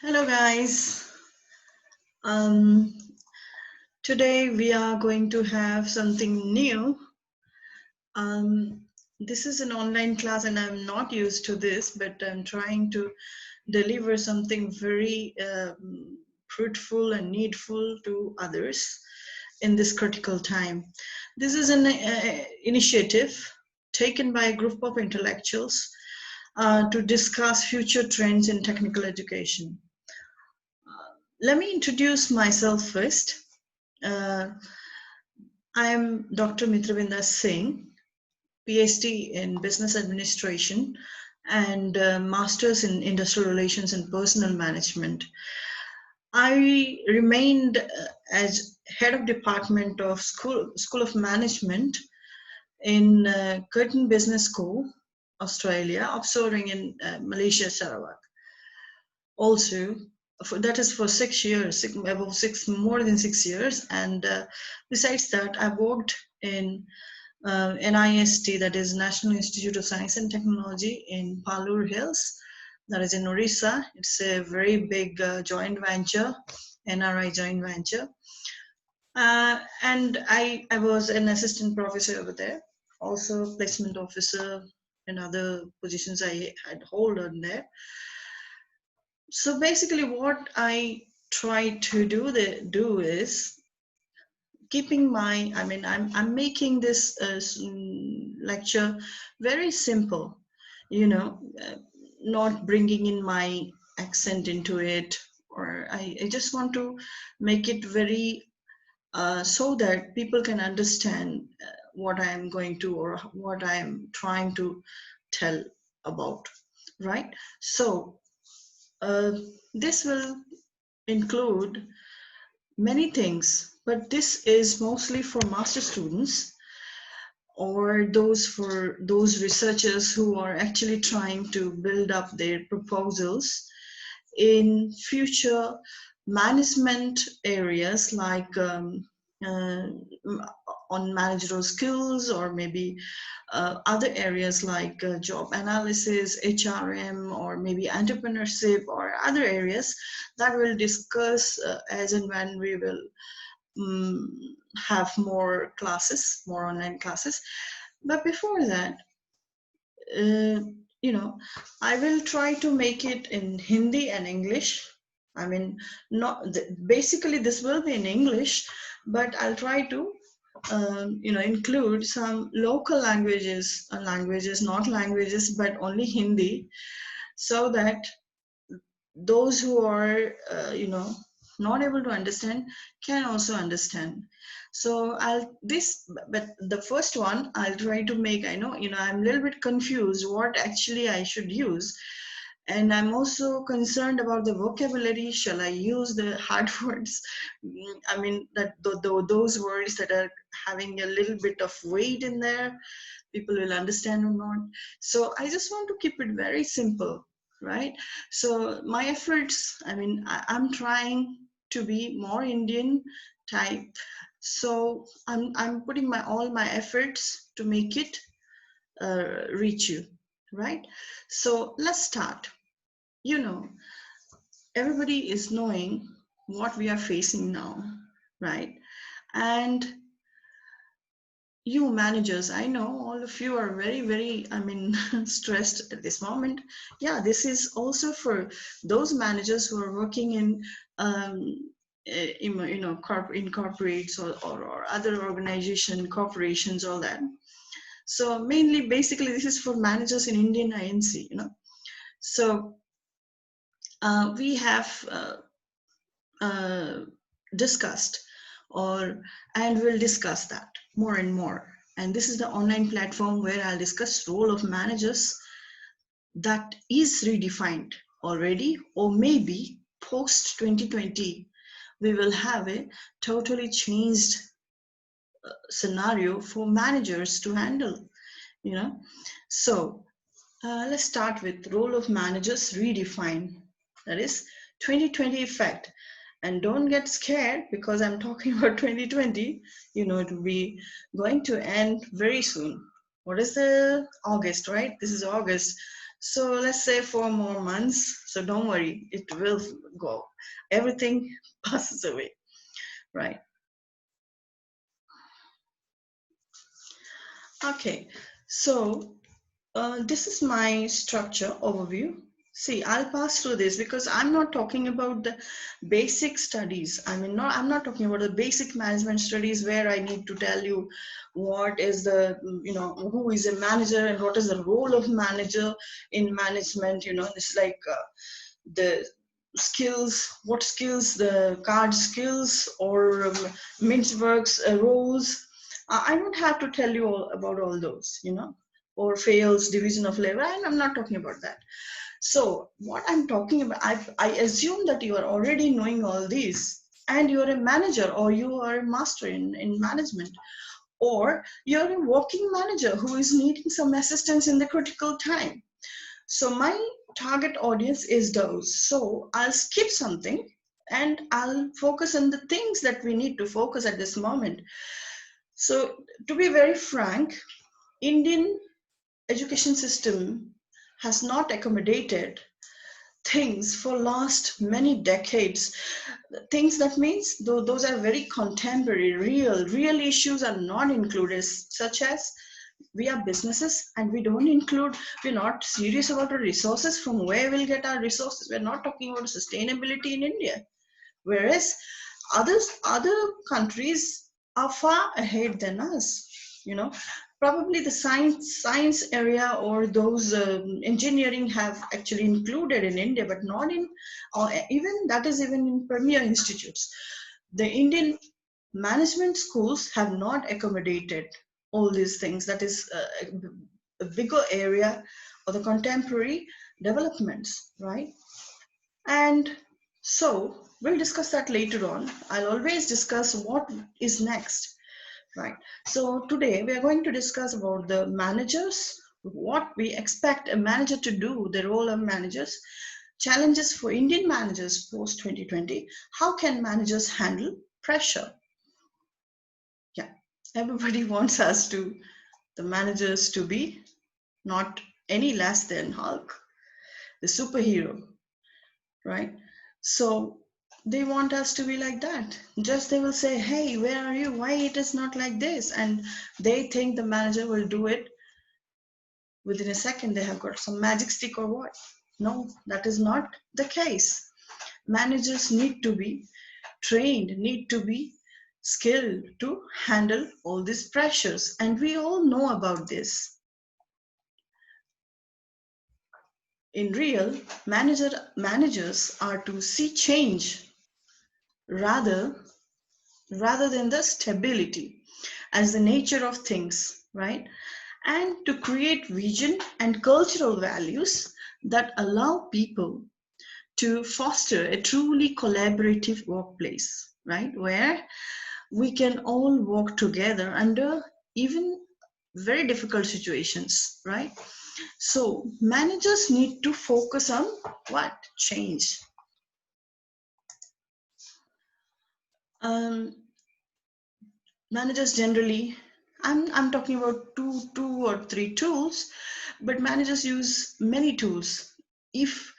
Hello, guys. Um, Today we are going to have something new. Um, this is an online class, and I'm not used to this, but I'm trying to deliver something very fruitful and needful to others in this critical time. This is an initiative taken by a group of intellectuals to discuss future trends in technical education. Let me introduce myself first. Uh, I'm Dr. Mitrabinda Singh, PhD in Business Administration and Masters in Industrial Relations and Personal Management. I remained as head of department of School of Management in Curtin Business School, Australia, offshoring in Malaysia, Sarawak. Also, that is for 6 years, more than 6 years. And besides that, I worked in NIST, that is National Institute of Science and Technology in Palur Hills, that is in Orissa. It's a very big joint venture, NRI joint venture. And I was an assistant professor over there, also placement officer and other positions I had hold on there. So basically what I try to do is keeping I'm making this lecture very simple, not bringing in my accent into it, or I just want to make it very so that people can understand what I am going to or what I am trying to tell about, right? So uh, this will include many things, but this is mostly for master students or those researchers who are actually trying to build up their proposals in future management areas like uh, on managerial skills, or maybe other areas like job analysis, HRM, or maybe entrepreneurship, or other areas that we'll discuss as and when we will have more classes, more online classes. But before that, uh, I will try to make it in Hindi and English. I mean, not basically this will be in English, but I'll try to include some local languages, not languages, but only Hindi, so that those who are not able to understand can also understand. So but the first one I'll try to make, I know, I'm a little bit confused what actually I should use, and I'm also concerned about the vocabulary. Shall I use the hard words? I mean, that those words that are having a little bit of weight in there, people will understand or not. So I just want to keep it very simple, right? So my efforts, I'm trying to be more Indian type. So I'm putting all my efforts to make it reach you, right? So let's start. You know, everybody is knowing what we are facing now, right? And you managers, I know all of you are very, very, stressed at this moment. Yeah, this is also for those managers who are working in, in corporates, or other organization, corporations, all that. So mainly, basically, this is for managers in Indian INC, So we have discussed, and we'll discuss that more and more. And this is the online platform where I'll discuss role of managers that is redefined already, or maybe post 2020 we will have a totally changed scenario for managers to handle. So let's start with role of managers redefined, that is 2020 effect. And don't get scared because I'm talking about 2020. It will be going to end very soon. What is the August, right? This is August. So let's say 4 more months. So don't worry, it will go. Everything passes away, right? Okay, so this is my structure overview. See, I'll pass through this because I'm not talking about the basic studies. I mean, I'm not talking about the basic management studies where I need to tell you what is the, who is a manager and what is the role of manager in management. It's like the skills, what skills, the card skills or Mintzberg's roles. I don't have to tell you all about all those, or fails division of labor. I'm not talking about that. So what I'm talking about, I assume that you are already knowing all these and you're a manager or you are a master in management, or you're a working manager who is needing some assistance in the critical time. So my target audience is those. So I'll skip something and I'll focus on the things that we need to focus at this moment. So to be very frank, Indian education system has not accommodated things for last many decades. Things that means those are very contemporary, real issues are not included, such as we are businesses and we're not serious about our resources, from where we'll get our resources. We're not talking about sustainability in India, whereas other countries are far ahead than us. Probably the science area or those engineering have actually included in India, but not in, or even in premier institutes. The Indian management schools have not accommodated all these things. That is a bigger area of the contemporary developments, right? And so we'll discuss that later on. I'll always discuss what is next, right? So today we are going to discuss about the managers, what we expect a manager to do, the role of managers, challenges for Indian managers post 2020, how can managers handle pressure? Yeah, everybody wants the managers to be not any less than Hulk, the superhero, right? So they want us to be like that. Just they will say, hey, where are you? Why it is not like this? And they think the manager will do it within a second. They have got some magic stick or what? No, that is not the case. Managers need to be trained, need to be skilled to handle all these pressures. And we all know about this. In real, managers are to see change rather than the stability as the nature of things, right? And to create vision and cultural values that allow people to foster a truly collaborative workplace, right? Where we can all work together under even very difficult situations, right? So managers need to focus on what? Change. Um, Managers generally, I'm talking about two or three tools, but managers use many tools. If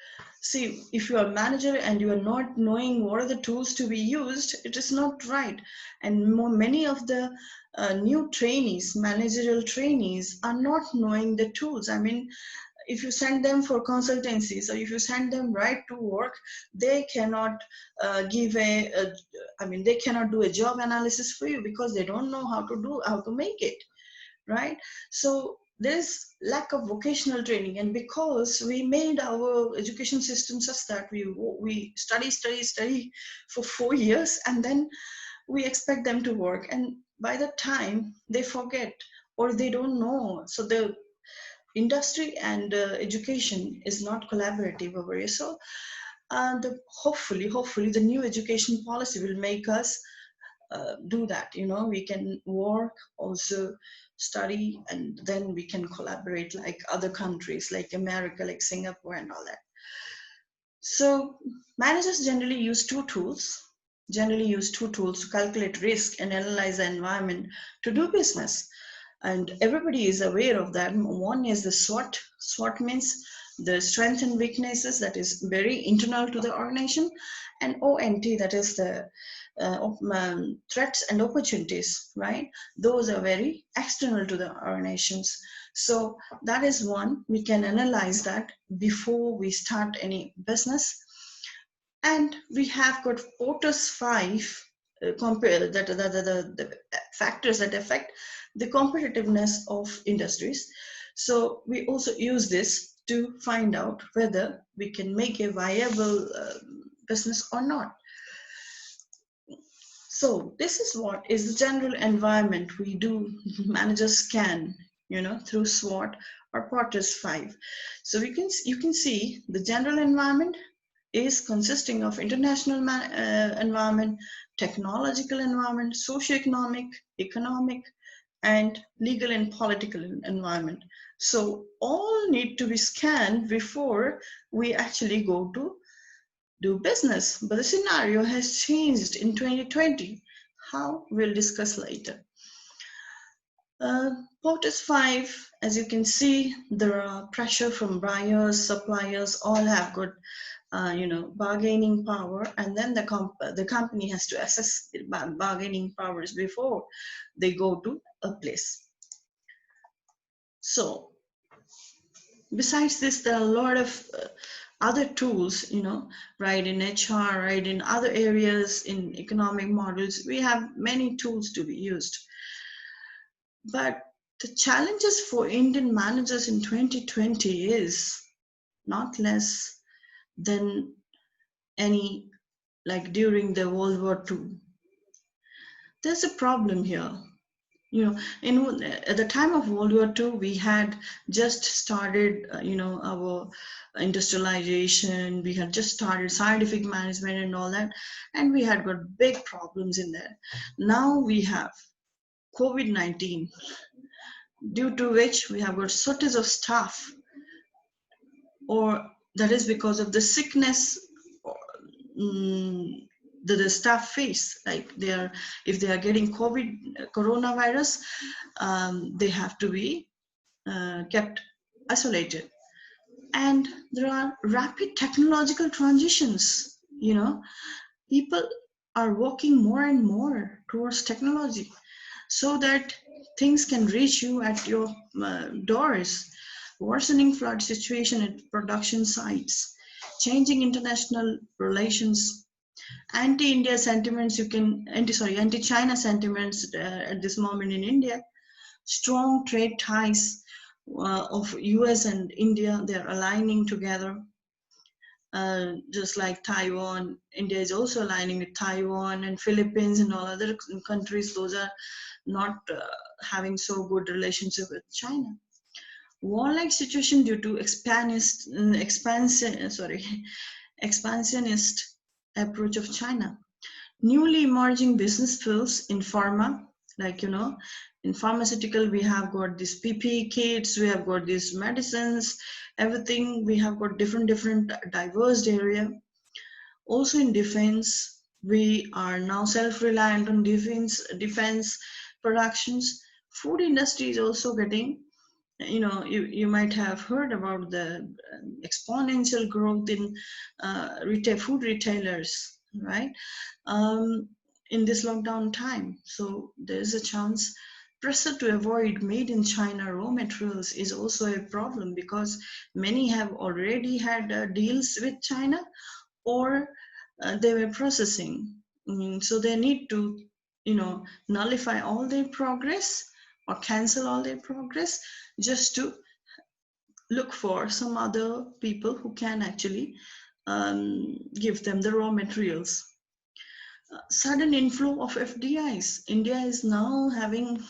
you are a manager and you are not knowing what are the tools to be used, it is not right. And many of the new trainees, managerial trainees, are not knowing the tools. I mean, if you send them for consultancies or if you send them right to work, they cannot they cannot do a job analysis for you because they don't know how to make it, right? So there's lack of vocational training, and because we made our education system such that we study for 4 years and then we expect them to work, and by the time they forget or they don't know, so the industry and education is not collaborative over here. So hopefully the new education policy will make us do that. We can work, also study, and then we can collaborate like other countries like America, like Singapore and all that. So managers generally use two tools to calculate risk and analyze the environment to do business, and everybody is aware of that. One is the SWOT. SWOT means the strengths and weaknesses, that is very internal to the organization, and ONT, that is the threats and opportunities, right? Those are very external to the organizations. So that is one, we can analyze that before we start any business. And we have got Porter's 5 compare that the factors that affect the competitiveness of industries. So we also use this to find out whether we can make a viable business or not. So this is what is the general environment we do managers scan, through SWOT or Porter's 5. So you can see the general environment is consisting of international environment, technological environment, socio-economic, economic, and legal and political environment. So all need to be scanned before we actually go to do business. But the scenario has changed in 2020. How? We'll discuss later. Porter's 5, as you can see, there are pressure from buyers, suppliers, all have got bargaining power, and then the company has to assess bargaining powers before they go to a place. So besides this, there are a lot of other tools, right, in HR, right, in other areas, in economic models. We have many tools to be used. But the challenges for Indian managers in 2020 is not less than any like during the World War II. There's a problem here. At the time of World War II, we had just started, our industrialization. We had just started scientific management and all that, and we had got big problems in there. Now we have COVID-19, due to which we have got shortage of staff, or that is because of the sickness that the staff face. Like if they are getting coronavirus, they have to be kept isolated. And there are rapid technological transitions. People are working more and more towards technology so that things can reach you at your doors. Worsening flood situation at production sites, changing international relations, anti-India sentiments, anti-China sentiments at this moment in India, strong trade ties of US and India, they're aligning together. Just like Taiwan, India is also aligning with Taiwan, and Philippines and all other countries, those are not having so good relationship with China. Warlike situation due to expansionist approach of China. Newly emerging business fields in pharma, like in pharmaceutical, we have got these PPE kits, we have got these medicines, everything. We have got different diverse area. Also in defense, we are now self-reliant on defense productions. Food industry is also getting, you might have heard about the exponential growth in food retailers, right? In this lockdown time. So there's a chance. Pressure to avoid made in China raw materials is also a problem, because many have already had deals with China, or they were processing. So they need to, nullify all their progress or cancel all their progress just to look for some other people who can actually give them the raw materials. Sudden inflow of FDIs. India is now having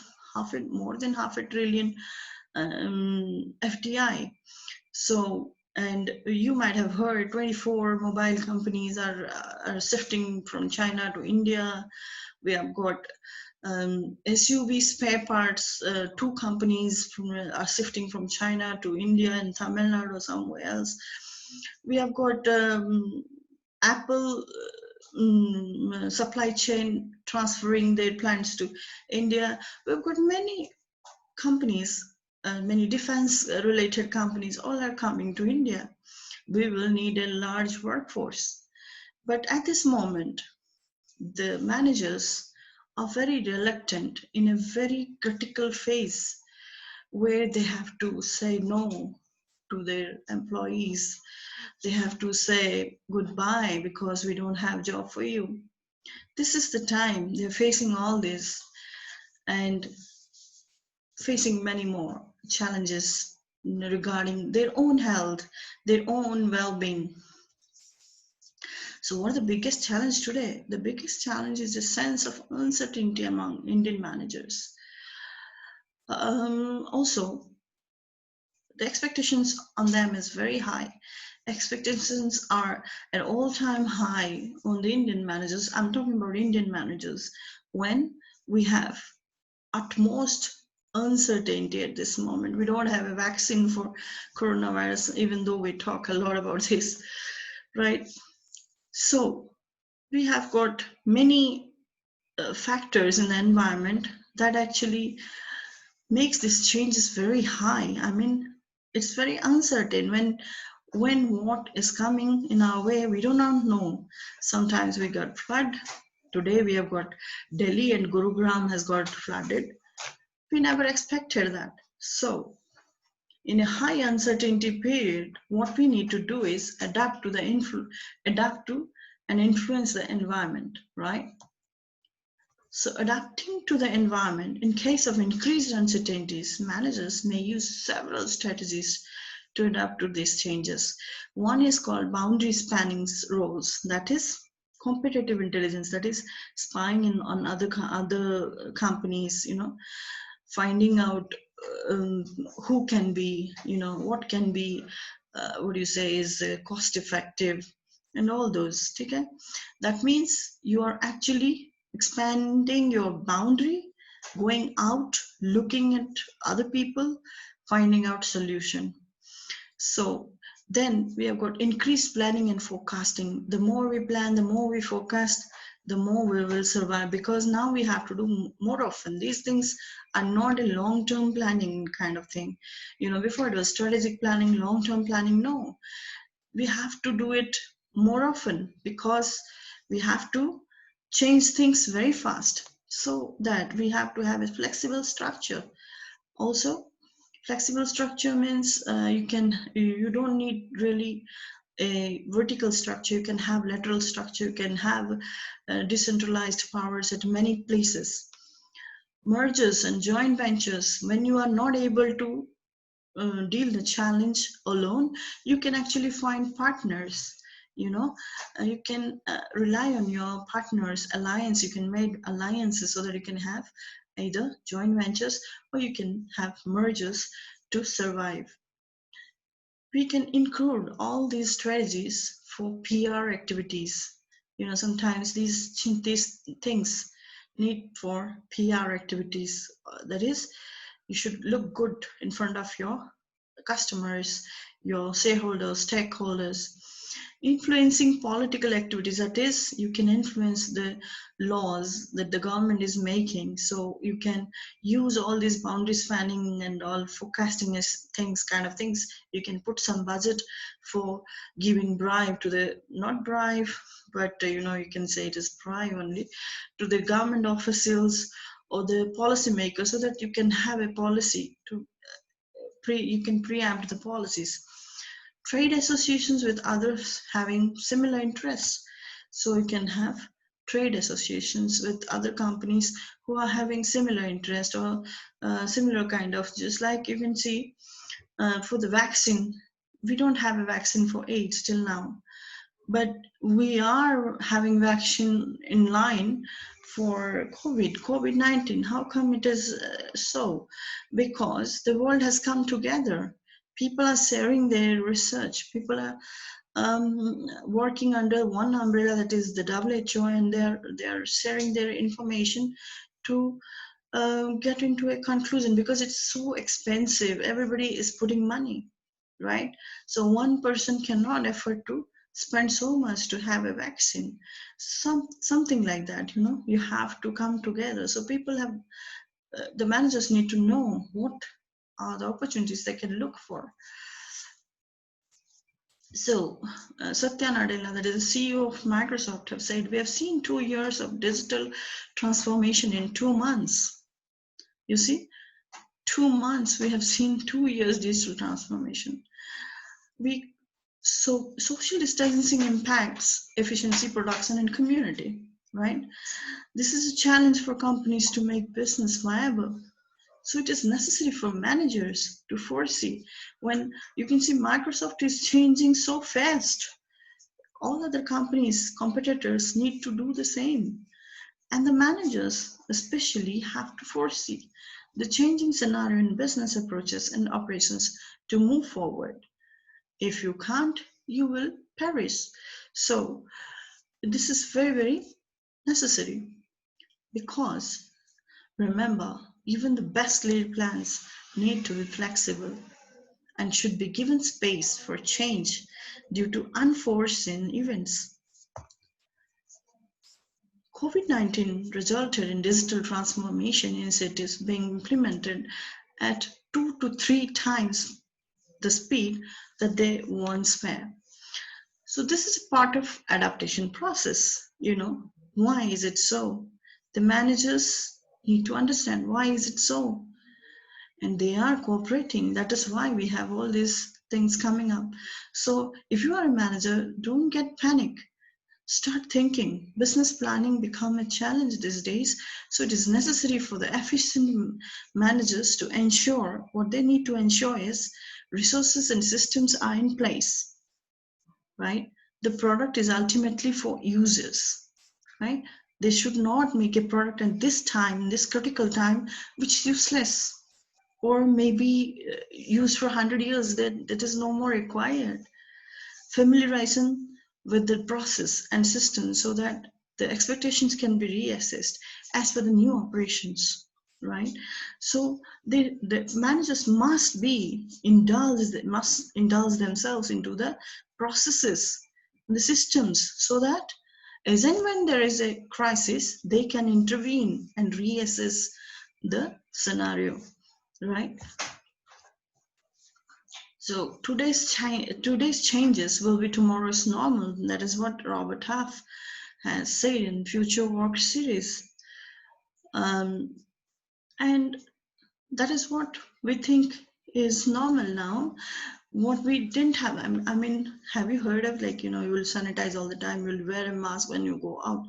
more than $500 billion FDI. So, and you might have heard 24 mobile companies are shifting from China to India. We have got SUV spare parts. 2 companies are shifting from China to India and Tamil Nadu or somewhere else. We have got Apple supply chain transferring their plants to India. We've got many companies many defense related companies all are coming to India. We will need a large workforce. But at this moment, the managers are very reluctant in a very critical phase where they have to say no to their employees. They have to say goodbye because we don't have job for you. This is the time they're facing all this and facing many more challenges regarding their own health, their own well-being. So what are the biggest challenge today? The biggest challenge is a sense of uncertainty among Indian managers. Also, the expectations on them is very high. Expectations are at all-time high on the Indian managers. I'm talking about Indian managers when we have utmost uncertainty at this moment. We don't have a vaccine for coronavirus, even though we talk a lot about this, right? So we have got many factors in the environment that actually makes these changes very high. I mean, it's very uncertain when what is coming in our way, we do not know. Sometimes we got flood. Today we have got Delhi and Gurugram has got flooded. We never expected that. So in a high uncertainty period, what we need to do is adapt to and influence the environment, right? So adapting to the environment, in case of increased uncertainties, managers may use several strategies to adapt to these changes. One is called boundary spanning roles, that is competitive intelligence, that is spying in on other companies, finding out um, who can be, what can be, what do you say, is cost effective and all those. Okay? That means you are actually expanding your boundary, going out, looking at other people, finding out solution. So then we have got increased planning and forecasting. The more we plan, the more we forecast, the more we will survive, because now we have to do more often. These things are not a long-term planning kind of thing. Before it was strategic planning, long-term planning. No, we have to do it more often because we have to change things very fast, so that we have to have a flexible structure. Also, flexible structure means you don't need really a vertical structure. You can have lateral structure. You can have decentralized powers at many places. Mergers and joint ventures, when you are not able to deal the challenge alone, you can actually find partners. You can rely on your partners, alliance. You can make alliances so that you can have either joint ventures or you can have mergers to survive. We can include all these strategies for PR activities. Sometimes these things need for PR activities. That is, you should look good in front of your customers, your shareholders, stakeholders. Influencing political activities, that is, you can influence the laws that the government is making. So you can use all these boundary spanning and all forecasting as things, kind of things. You can put some budget for giving bribe to the, not bribe, but you can say it is bribe only, to the government officials or the policymakers, so that you can have a policy to you can preempt the policies. Trade associations with others having similar interests. So you can have trade associations with other companies who are having similar interest, or similar kind of, just like you can see for the vaccine. We don't have a vaccine for AIDS till now, but we are having vaccine in line for COVID-19. How come it is so? Because the world has come together. People are sharing their research. People are working under one umbrella, that is the WHO, and they're sharing their information to get into a conclusion, because it's so expensive. Everybody is putting money, right? So one person cannot afford to spend so much to have a vaccine. Something like that. You have to come together. So people have the managers need to know what are the opportunities they can look for. So, Satya Nadella, that is the CEO of Microsoft, have said, we have seen 2 years of digital transformation in 2 months. You see, 2 months, we have seen 2 years digital transformation. So social distancing impacts efficiency, production, and community, right? This is a challenge for companies to make business viable. So it is necessary for managers to foresee. When you can see Microsoft is changing so fast, all other companies, competitors need to do the same. And the managers especially have to foresee the changing scenario in business approaches and operations to move forward. If you can't, you will perish. So this is very, very necessary, because remember, even the best laid plans need to be flexible and should be given space for change due to unforeseen events. COVID-19 resulted in digital transformation initiatives being implemented at 2 to 3 times the speed that they once were. So this is part of adaptation process. Why is it so? The managers need to understand why is it so, and they are cooperating. That is why we have all these things coming up. So if you are a manager, don't get panic. Start thinking. Business planning become a challenge these days, so it is necessary for the efficient managers to ensure what they need to ensure is resources and systems are in place, right? The product is ultimately for users, right? They should not make a product at this time, this critical time, which is useless, or maybe used for 100 years, that is no more required. Familiarizing with the process and system so that the expectations can be reassessed as per the new operations, right? So the managers must indulge themselves into the processes, the systems, so that as and when there is a crisis, they can intervene and reassess the scenario, right? So today's changes will be tomorrow's normal. That is what Robert Half has said in Future Work series. And that is what we think is normal now. What we didn't have, I mean, have you heard of, you will sanitize all the time, you'll wear a mask when you go out.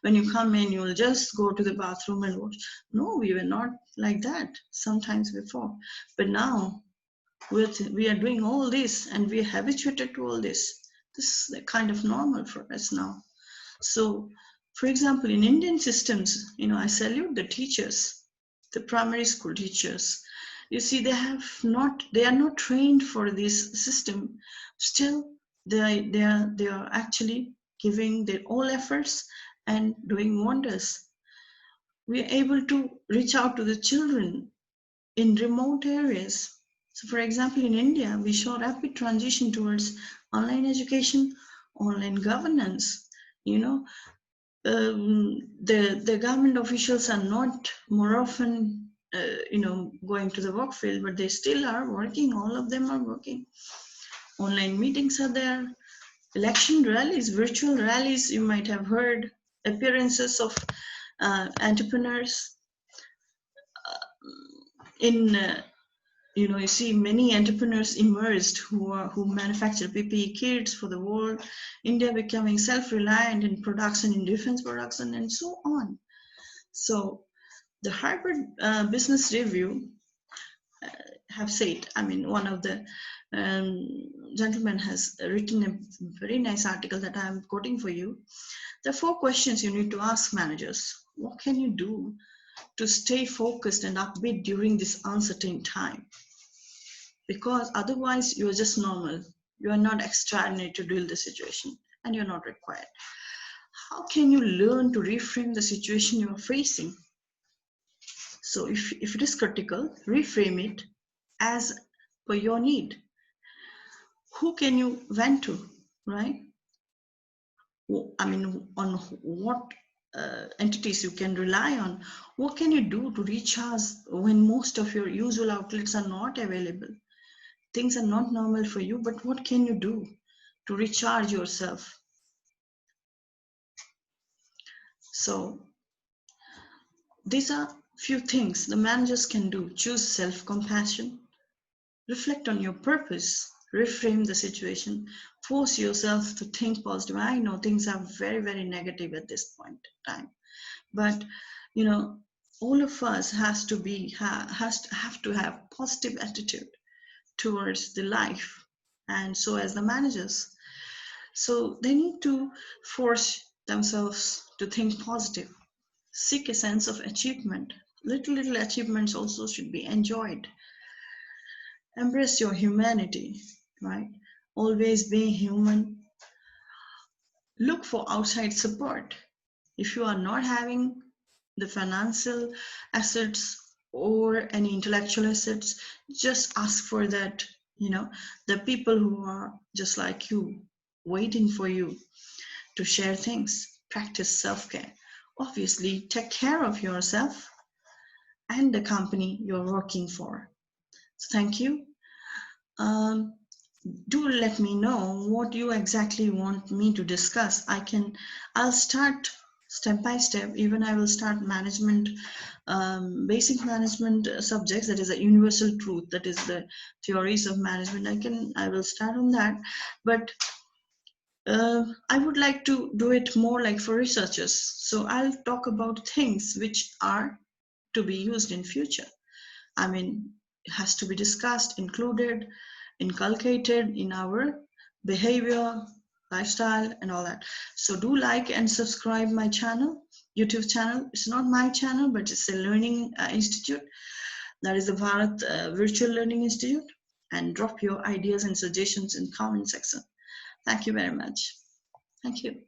When you come in, you'll just go to the bathroom and wash. No, we were not like that sometimes before. But now, we are doing all this and we are habituated to all this. This is the kind of normal for us now. So, for example, in Indian systems, I salute the teachers, the primary school teachers. You see, they are not trained for this system. Still, they are actually giving their all efforts and doing wonders. We are able to reach out to the children in remote areas. So, for example, in India, we saw rapid transition towards online education, online governance. The government officials are not more often, going to the work field, but they still are working. All of them are working. Online meetings are there. Election rallies, virtual rallies, you might have heard. Appearances of entrepreneurs in you see many entrepreneurs emerged who manufacture PPE kits for the world. India becoming self-reliant in production, in defense production, and so on. So the Harvard Business Review have said, one of the gentlemen has written a very nice article that I'm quoting for you. There are 4 questions you need to ask managers. What can you do to stay focused and upbeat during this uncertain time? Because otherwise you are just normal. You are not extraordinary to deal with the situation, and you're not required. How can you learn to reframe the situation you are facing? So if it is critical, reframe it as per your need. Who can you vent to, right? On what entities you can rely on. What can you do to recharge when most of your usual outlets are not available? Things are not normal for you, but what can you do to recharge yourself? So these are few things the managers can do. Choose self-compassion, reflect on your purpose, reframe the situation, force yourself to think positive. I know things are very, very negative at this point in time, but you know, all of us has to be have to have positive attitude towards the life, and so as the managers, so they need to force themselves to think positive, seek a sense of achievement. Little achievements also should be enjoyed. Embrace your humanity, right? Always be human. Look for outside support. If you are not having the financial assets or any intellectual assets, just ask for that. You know, the people who are just like you, waiting for you to share things. Practice self-care. Obviously, take care of yourself and the company you're working for. So thank you. Um, do let me know what you exactly want me to discuss. I'll start step by step. Even I will start management, basic management subjects. That is a universal truth. That is the theories of management. I will start on that, but I would like to do it more like for researchers. So I'll talk about things which are to be used in future. I mean, it has to be discussed, included, inculcated in our behavior, lifestyle, and all that. So do like and subscribe my channel, YouTube channel. It's not my channel, but it's a learning institute. That is the Bharat Virtual Learning Institute. And drop your ideas and suggestions in comment section. Thank you very much. Thank you.